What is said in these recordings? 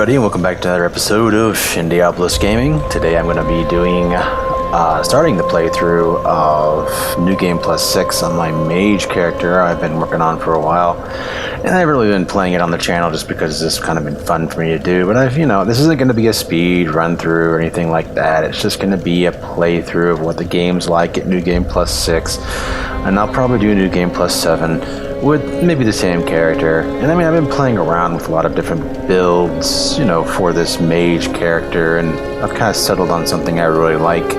everybody, and welcome back to another episode of NG+6 Gaming. Today I'm going to be doing, starting the playthrough of NG+6 on my Mage character I've been working on for a while. And I've really been playing it on the channel just because it's kind of been fun for me to do. But this isn't going to be a speed run through or anything like that. It's just going to be a playthrough of what the game's like at NG+6. And I'll probably do NG+7. With maybe the same character. And I've been playing around with a lot of different builds, for this Mage character, and I've kind of settled on something I really like.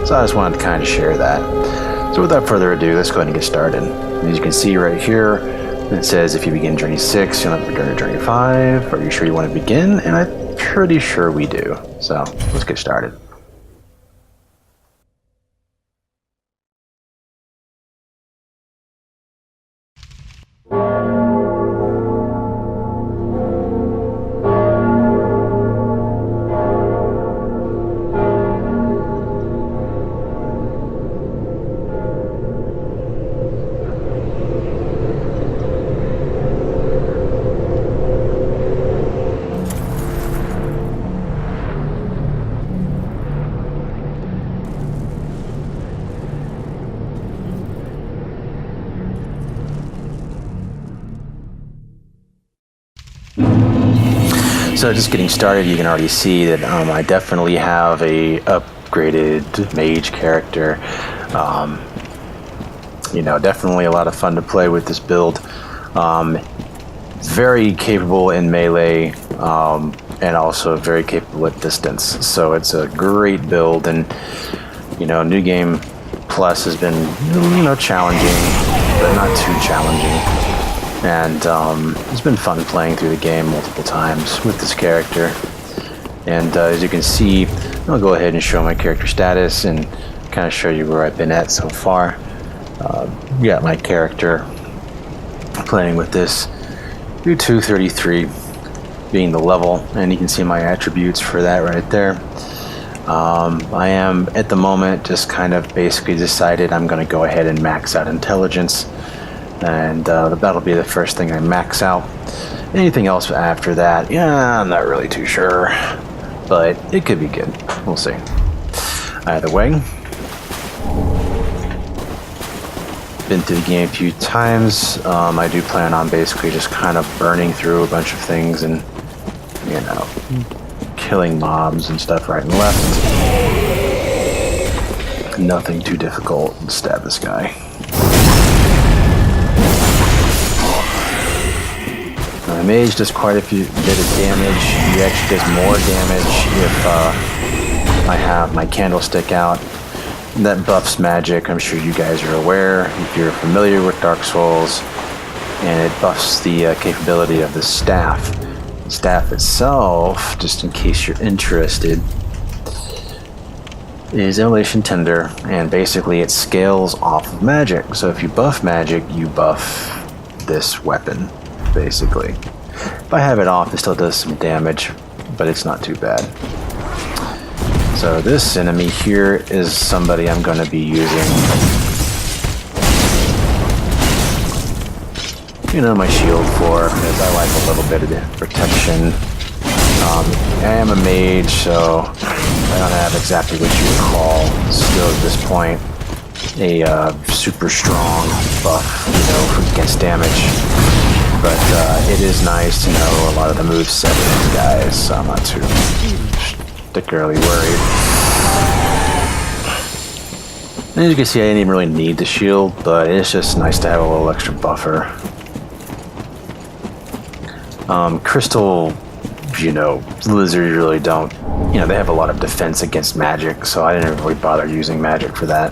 So I just wanted to kind of share that. So without further ado, let's go ahead and get started. As you can see right here, it says if you begin Journey 6, you'll have to return to Journey 5. Are you sure you want to begin? And I'm pretty sure we do. So let's get started. So just getting started, you can already see that I definitely have a upgraded Mage character. Definitely a lot of fun to play with this build. Very capable in melee, and also very capable at distance. So it's a great build, and New Game Plus has been challenging, but not too challenging. And it's been fun playing through the game multiple times with this character. And as you can see, I'll go ahead and show my character status and kind of show you where I've been at so far. Got my character playing with this U233 being the level, and you can see my attributes for that right there. I am at the moment just kind of basically decided I'm going to go ahead and max out intelligence. And that'll be the first thing I max out. Anything else after that, I'm not really too sure, but it could be good. We'll see. Either way, been through the game a few times. I do plan on basically just kind of burning through a bunch of things and killing mobs and stuff right and left. Nothing too difficult. Stab this guy. Mage does quite a bit of damage. He actually does more damage if I have my candlestick out. That buffs magic, I'm sure you guys are aware if you're familiar with Dark Souls. And it buffs the capability of the staff. The staff itself, just in case you're interested, is Immolation Tender, and basically it scales off of magic. So if you buff magic, you buff this weapon, basically. If I have it off, it still does some damage, but it's not too bad. So this enemy here is somebody I'm going to be using, my shield for, because I like a little bit of the protection. I am a mage, so I don't have exactly what you would call still at this point a super strong buff, against damage. But it is nice to know a lot of the moveset of these guys, so I'm not too particularly worried. And as you can see, I didn't even really need the shield, but it's just nice to have a little extra buffer. Crystal, lizards really don't, they have a lot of defense against magic, so I didn't really bother using magic for that.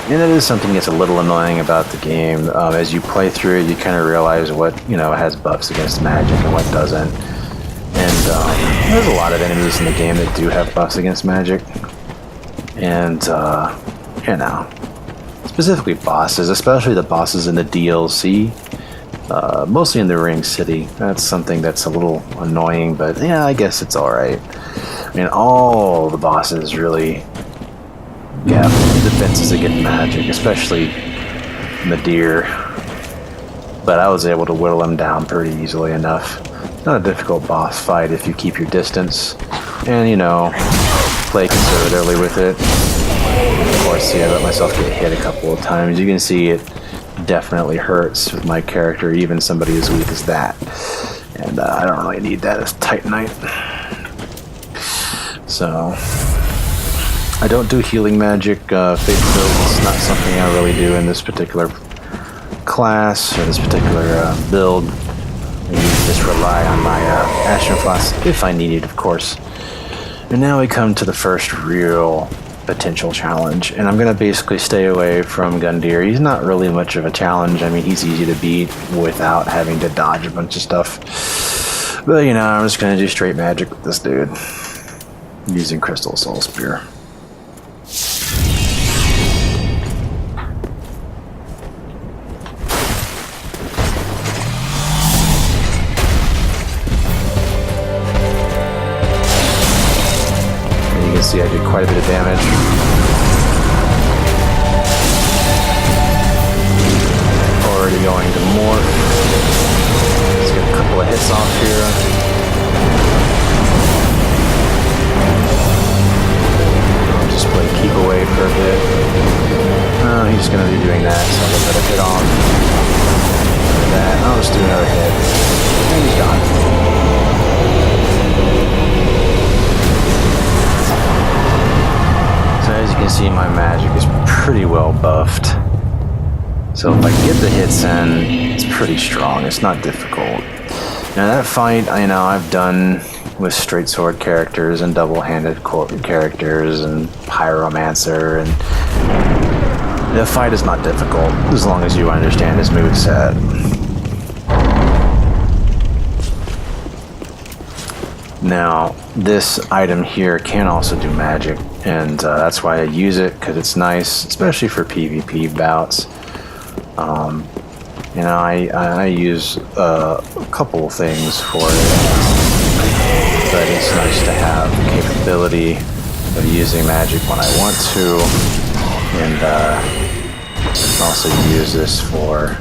And it is something that's a little annoying about the game. As you play through it, you kind of realize what, has buffs against magic and what doesn't. And there's a lot of enemies in the game that do have buffs against magic. And, specifically bosses, especially the bosses in the DLC. Mostly in the Ring City. That's something that's a little annoying, but yeah, I guess it's alright. All the bosses really have defenses against magic, especially Nadir. but I was able to whittle him down pretty easily enough. Not a difficult boss fight if you keep your distance and, you know, play conservatively with it. Of course, see, I let myself get hit a couple of times. You can see it definitely hurts with my character, even somebody as weak as that. And I don't really need that as Titanite. So, I don't do healing magic. Fate build is not something I really do in this particular class or this particular build. I just rely on my Ashen Flask if I need it, of course. And now we come to the first real potential challenge, and I'm gonna basically stay away from Gundyr. He's not really much of a challenge. I mean, he's easy to beat without having to dodge a bunch of stuff. But you know, I'm just gonna do straight magic with this dude using Crystal Soul Spear. See, I did quite a bit of damage. Already going to morph. Let's get a couple of hits off here. I'll just play keep away for a bit. He's going to be doing that, so I'll get another hit off. Like that. I'll just do another hit. And he's gone. As you can see, my magic is pretty well buffed. So if I get the hits in, it's pretty strong. It's not difficult. Now that fight, I know I've done with straight sword characters and double-handed characters and pyromancer, and the fight is not difficult as long as you understand his moveset. Now, this item here can also do magic, and that's why I use it, because it's nice, especially for PvP bouts. You know, I use a couple things for it, but it's nice to have the capability of using magic when I want to, and also use this for,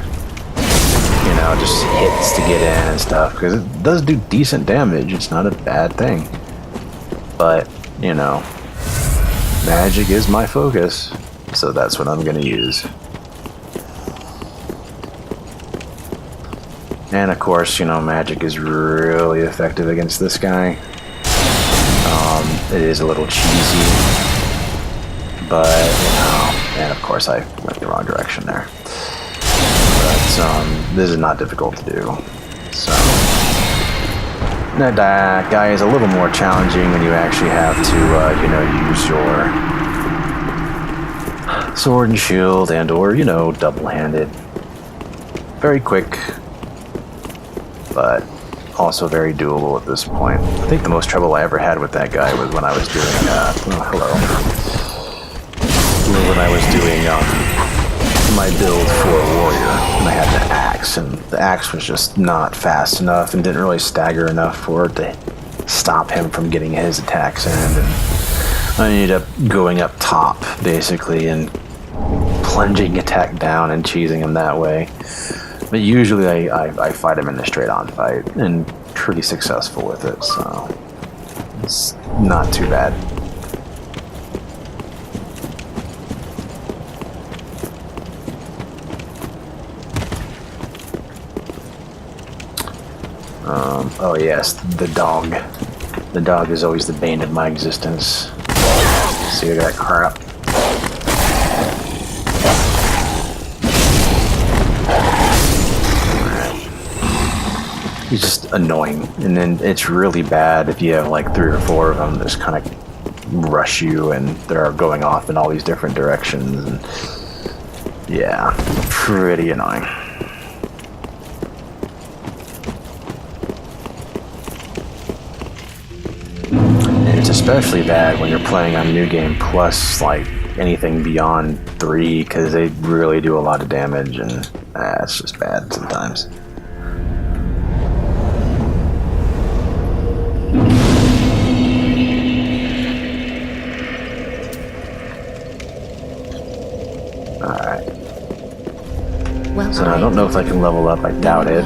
you know, just hits to get in and stuff, because it does do decent damage. It's not a bad thing. But, you know, magic is my focus, so that's what I'm going to use. And of course, you know, magic is really effective against this guy. It is a little cheesy, but, you know, and of course I went the wrong direction there. But this is not difficult to do. So that guy is a little more challenging when you actually have to, you know, use your sword and shield and or, you know, double-handed. Very quick, but also very doable at this point. I think the most trouble I ever had with that guy was when I was doing, when I was doing, my build for a warrior, and I had the axe, and the axe was just not fast enough and didn't really stagger enough for it to stop him from getting his attacks in, and I ended up going up top, basically, and plunging attack down and cheesing him that way. But usually I fight him in a straight-on fight, and pretty successful with it, so it's not too bad. Oh yes, the dog. The dog is always the bane of my existence. See, look at that crap. He's just annoying, and then it's really bad if you have like 3 or 4 of them that just kind of rush you, and they're going off in all these different directions, and yeah, pretty annoying. It's especially bad when you're playing on New Game Plus, like anything beyond 3, because they really do a lot of damage, and it's just bad sometimes. Alright. So I don't don't know if I can level up. I doubt it.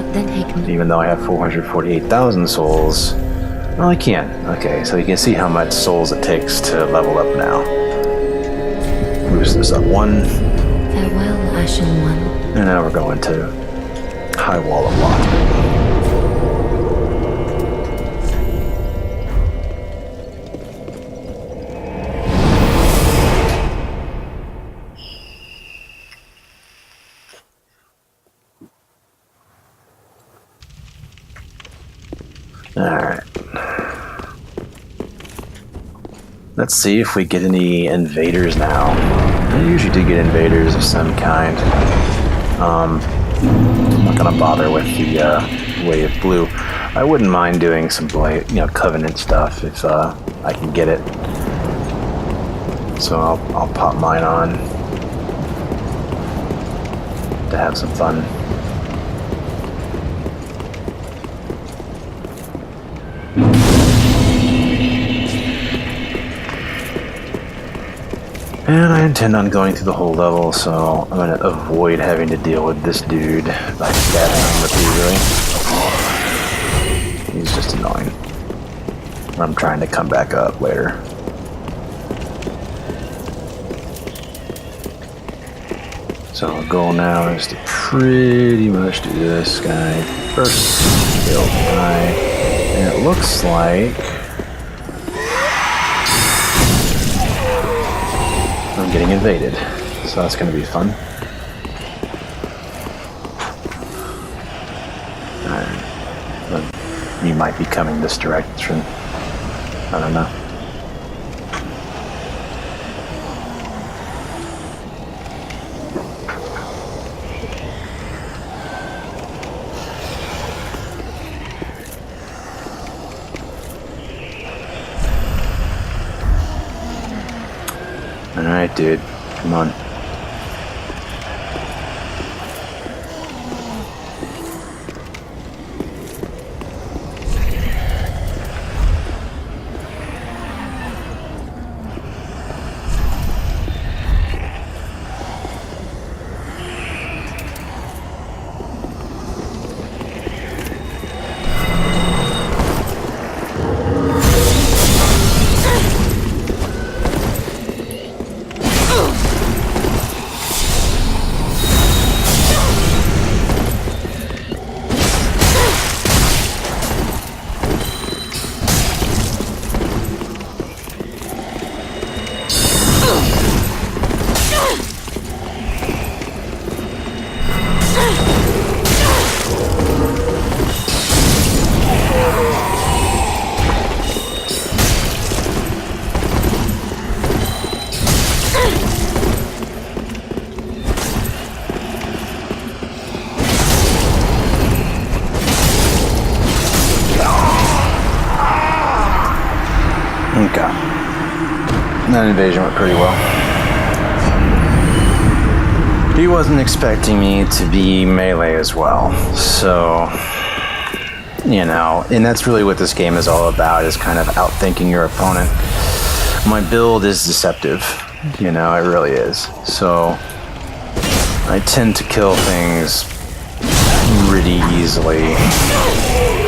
Even though I have 448,000 souls. Well, I can. Okay, so you can see how much souls it takes to level up now. Boost this up 1. Farewell, Ashen One. And now we're going to High Wall of Lothric. Alright. Let's see if we get any invaders now. I usually do get invaders of some kind. I'm not gonna bother with the Way of Blue. I wouldn't mind doing some Covenant stuff if I can get it. So I'll pop mine on to have some fun. And I intend on going through the whole level, so I'm going to avoid having to deal with this dude by stabbing him repeatedly. He's just annoying. I'm trying to come back up later. So our goal now is to pretty much do this guy first, kill the guy, and it looks like I'm getting invaded, so that's going to be fun. Alright, you might be coming this direction. I don't know. Alright, dude. Come on. Okay. That invasion went pretty well. He wasn't expecting me to be melee as well, so, and that's really what this game is all about, is kind of outthinking your opponent. My build is deceptive, it really is. So, I tend to kill things pretty easily,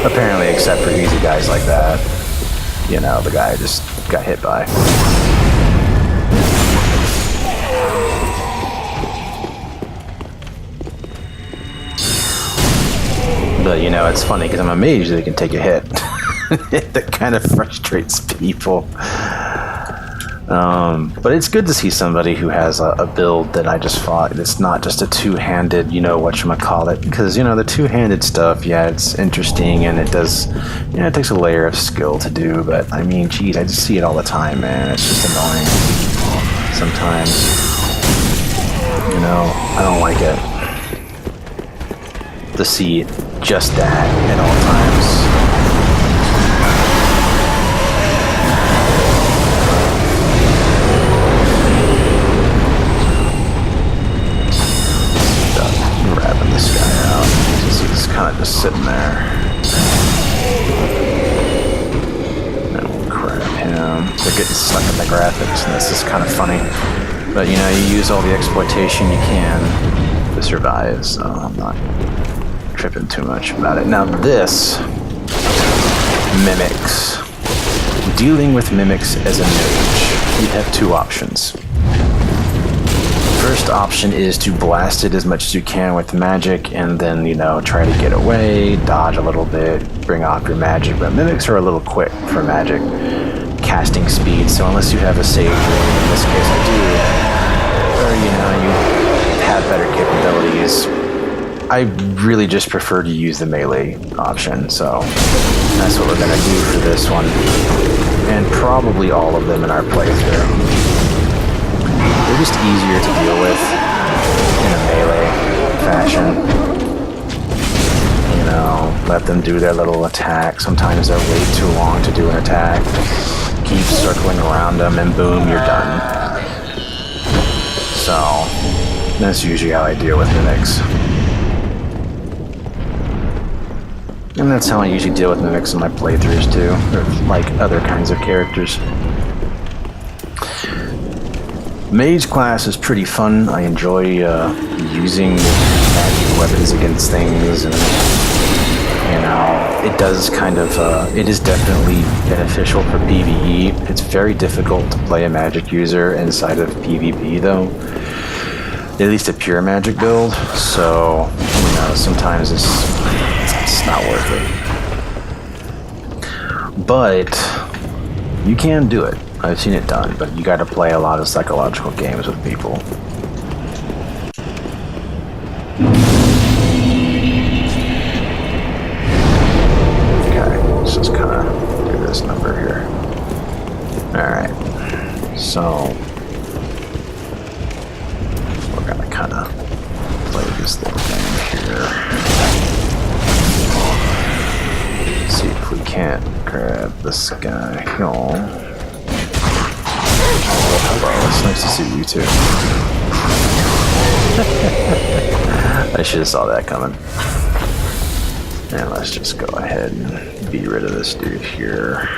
apparently, except for easy guys like that. The guy I just got hit by. But, it's funny because I'm a mage that can take a hit. That kind of frustrates people. But it's good to see somebody who has a build that I just fought. It's not just a two-handed, whatchamacallit. Because, the two-handed stuff, yeah, it's interesting and it does, it takes a layer of skill to do. But, I mean, geez, I just see it all the time, man. It's just annoying sometimes. I don't like it. To see just that at all times. Grabbing this guy out. He's kind of just sitting there. And we'll grab him. They're getting stuck in the graphics, and this is kind of funny. But you use all the exploitation you can to survive, so I'm not tripping too much about it. Now this, mimics. Dealing with mimics as a mage, you have two options. First option is to blast it as much as you can with magic and then, you know, try to get away, dodge a little bit, bring off your magic. But mimics are a little quick for magic casting speed, so unless you have a sage ring, in this case I do, or, you know, you have better capabilities, I really just prefer to use the melee option, so that's what we're going to do for this one. And probably all of them in our playthrough. They're just easier to deal with in a melee fashion. You know, let them do their little attack. Sometimes they're way too long to do an attack. Keep circling around them and boom, you're done. So, that's usually how I deal with mimics. And that's how I usually deal with mimics in my playthroughs too, or like other kinds of characters. Mage class is pretty fun. I enjoy using magic weapons against things, and you know, it does kind of, it is definitely beneficial for PvE. It's very difficult to play a magic user inside of PvP though, at least a pure magic build, so, you know, sometimes it's not worth it. But you can do it. I've seen it done, but you gotta play a lot of psychological games with people. Okay, let's just kinda do this number here. Alright, so we're gonna kinda play this little game here. See if we can't grab this guy. Oh. Hello, it's nice to see you too. I should have saw that coming. And let's just go ahead and be rid of this dude here.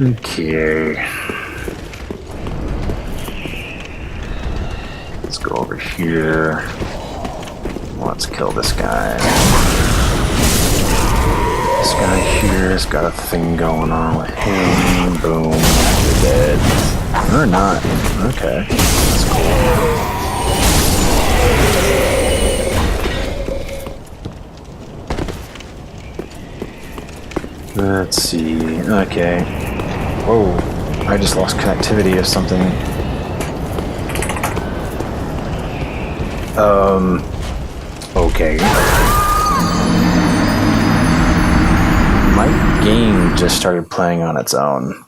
Okay. Let's go over here. Let's kill this guy. This guy here has got a thing going on with him. Boom. You're dead. Or not. Okay. That's cool. Let's see. Okay. Whoa. I just lost connectivity or something. Okay. My game just started playing on its own.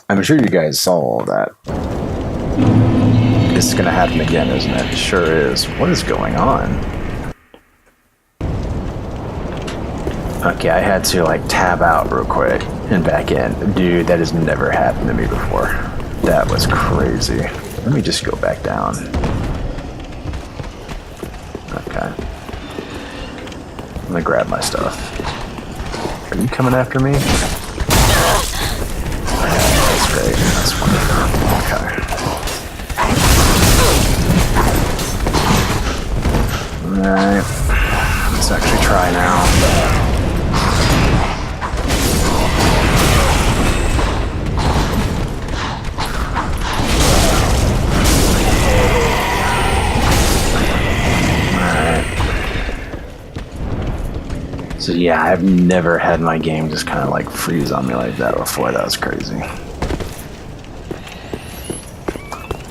I'm sure you guys saw all that. It's gonna happen again, isn't it? It sure is. What is going on? Okay, I had to like tab out real quick and back in. Dude, that has never happened to me before. That was crazy. Let me just go back down. Okay. I'm gonna grab my stuff. Are you coming after me? That's great. That's wonderful. Okay. Alright. Let's actually try now. So yeah, I've never had my game just kind of like freeze on me like that before. That was crazy.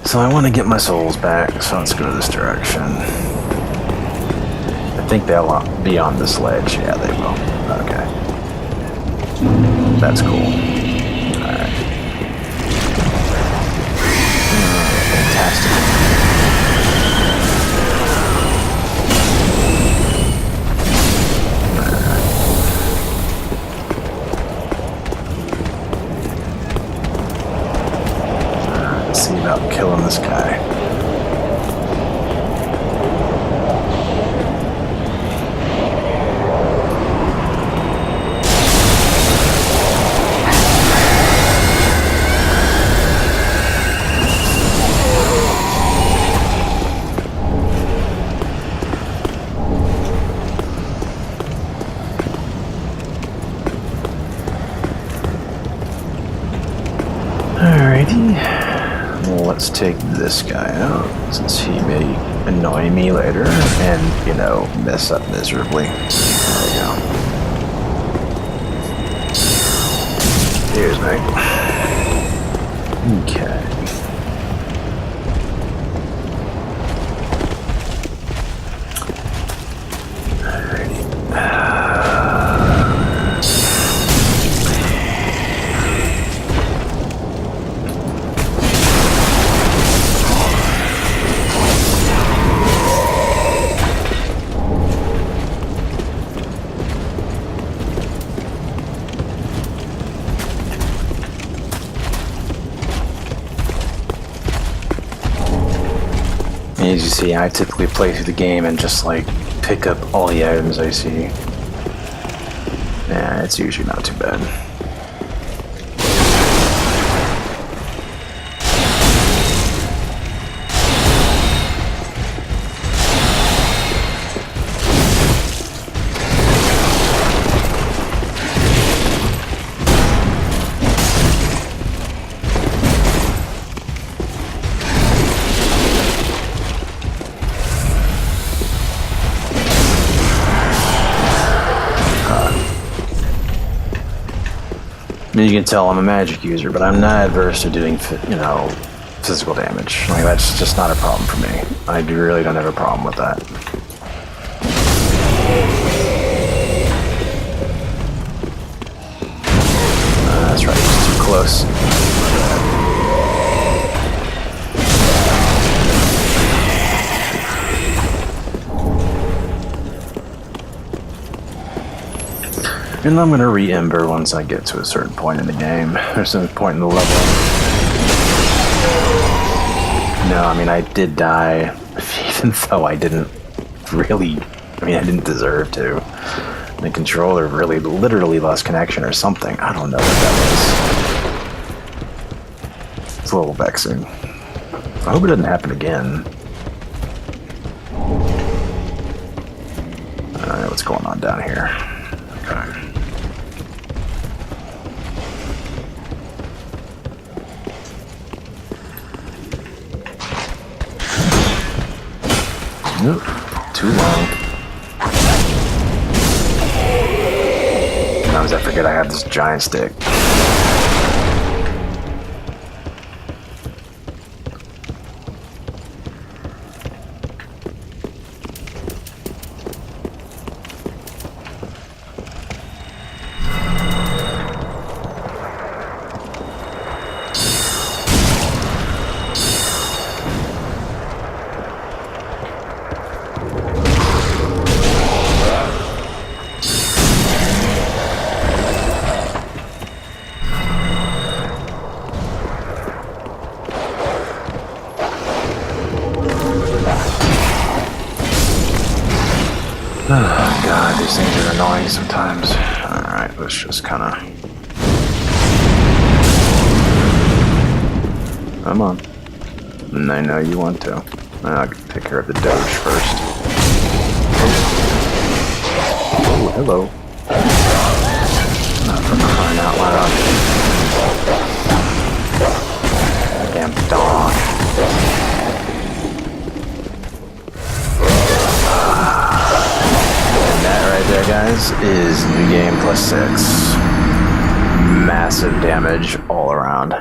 So I want to get my souls back, so let's go this direction. I think they'll be on this ledge. Yeah, they will. Okay. That's cool. Alright. Fantastic. See about killing this guy. let's take this guy out, since he may annoy me later and, you know, mess up miserably. There we go. Here's Mage. Okay. As you see, I typically play through the game and just like pick up all the items I see. Yeah, it's usually not too bad. You can tell I'm a magic user, but I'm not adverse to doing, you know, physical damage. Like, that's just not a problem for me. I really don't have a problem with that. That's right, it's too close. And I'm gonna re-ember once I get to a certain point in the game. There's some point in the level. No, I mean, I did die, even though I didn't really, I mean, I didn't deserve to. The controller really, literally lost connection or something. I don't know what that was. It's a little vexing. I hope it doesn't happen again. I don't know what's going on down here. Okay. Nope, too long. Sometimes I forget I have this giant stick. Oh god, these things are annoying sometimes. Alright, let's just kinda... Come on. And I know you want to. I'll take care of the doge first. Oh, hello. Not for crying out loud. Damn dog. There, guys, is New Game +6. Massive damage all around.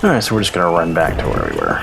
Alright, so we're just gonna run back to where we were.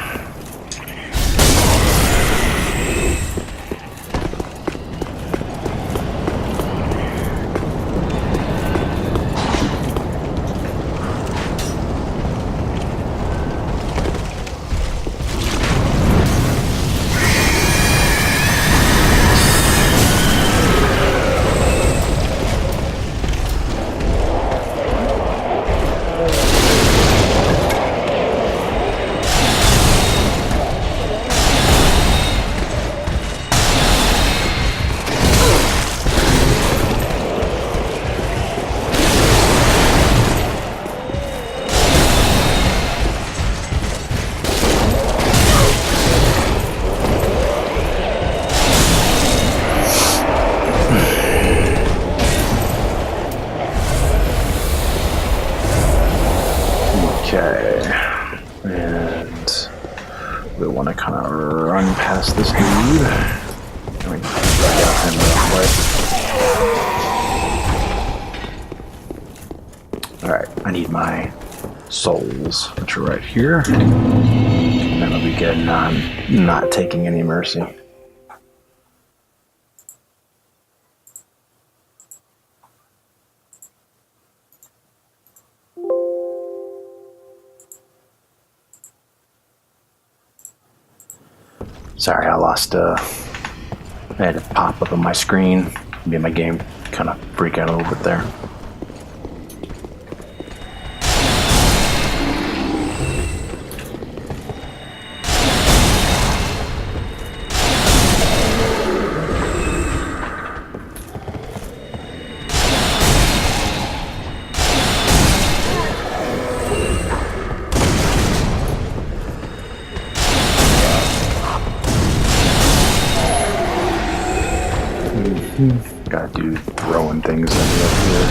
run past this dude. Let me get him real quick. Alright, I need my souls, which are right here. And I'll be getting on not taking any mercy. Sorry, I lost, I had it pop up on my screen. Made my game kind of freak out a little bit there. Got a dude throwing things at me up here.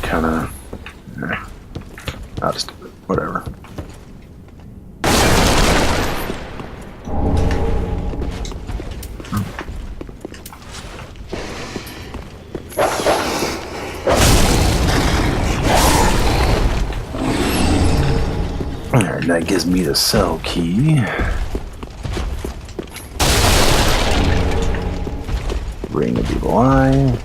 Kinda. I'll just do it. Whatever. Alright, that gives me the cell key. Ring of Evil Eye.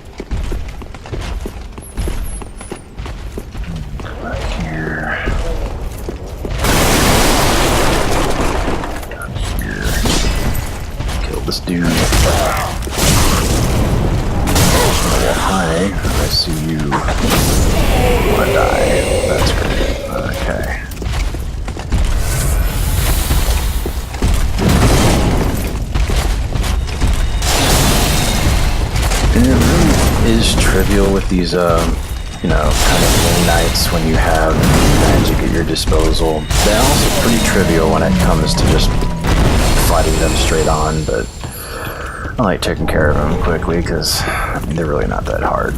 This dude. Oh, hi, I see you. Wanna die. That's great. Okay. And it really is trivial with these, you know, kind of game nights when you have magic at your disposal. They're also pretty trivial when it comes to just fighting them straight on, but I like taking care of them quickly because, I mean, they're really not that hard.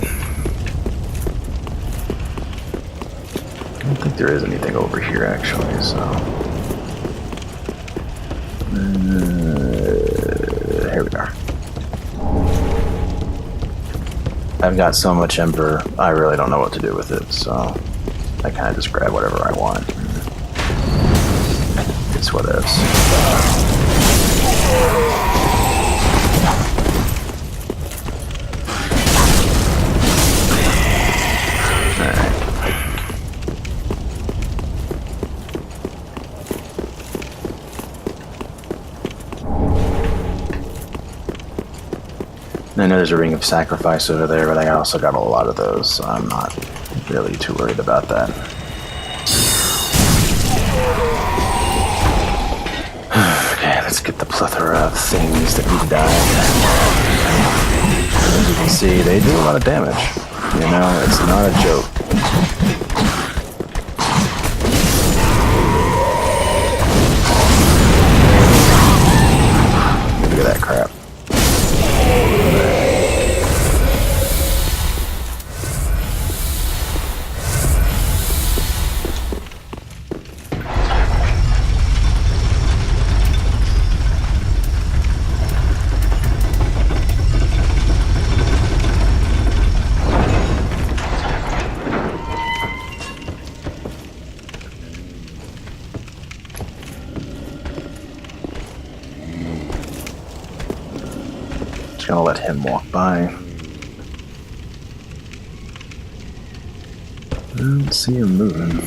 I don't think there is anything over here, actually, so... here we are. I've got so much Ember, I really don't know what to do with it, so I kind of just grab whatever I want. It's whatevs. I know there's a ring of sacrifice over there, but I also got a lot of those, so I'm not really too worried about that. Okay, let's get the plethora of things that we died. As you can see, they do a lot of damage. You know, it's not a joke. Look at that crap. Just gonna let him walk by. I don't see him moving.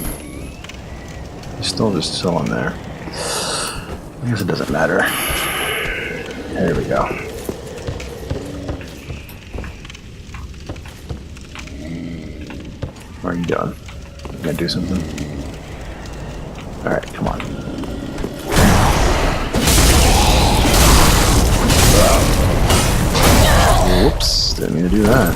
He's still just chilling there. I guess it doesn't matter. There we go. What are you doing? You gonna do something? Alright, come on. Whoops, didn't mean to do that.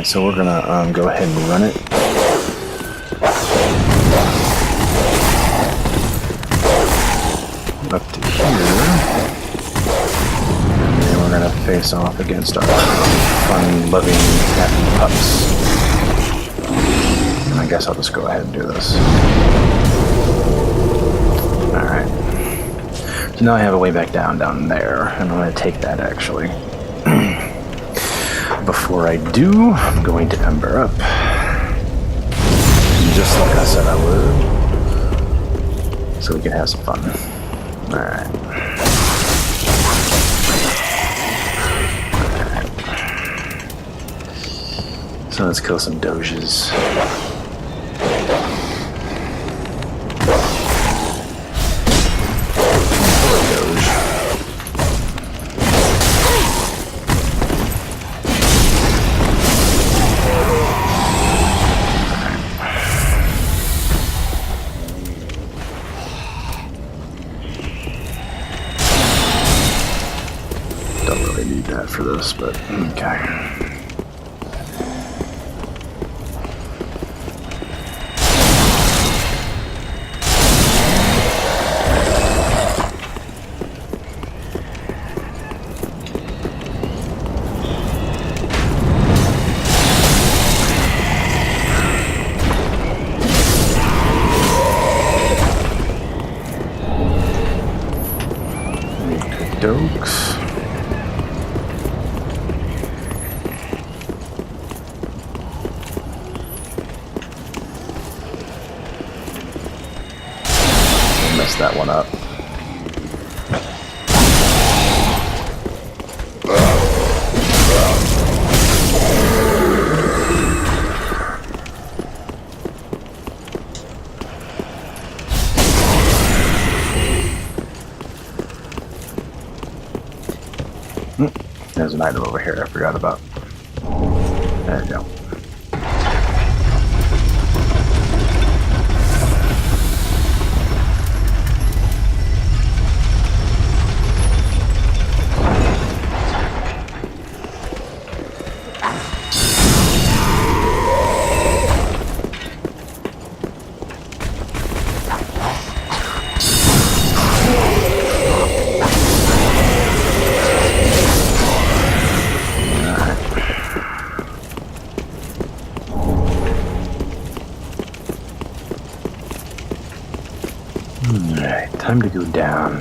Alright, so we're gonna go ahead and run it. Up to here. And then we're gonna face off against our fun-loving happy pups. And I guess I'll just go ahead and do this. Alright. So now I have a way back down there, and I'm gonna take that actually. Before I do, I'm going to ember up. Just like I said I would. So we can have some fun. Alright. So let's kill some doges. For this, but okay. Dokes. Messed that one up. There's an item over here I forgot about. There we go. Alright, time to go down.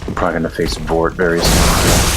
I'm probably going to face Vordt very soon.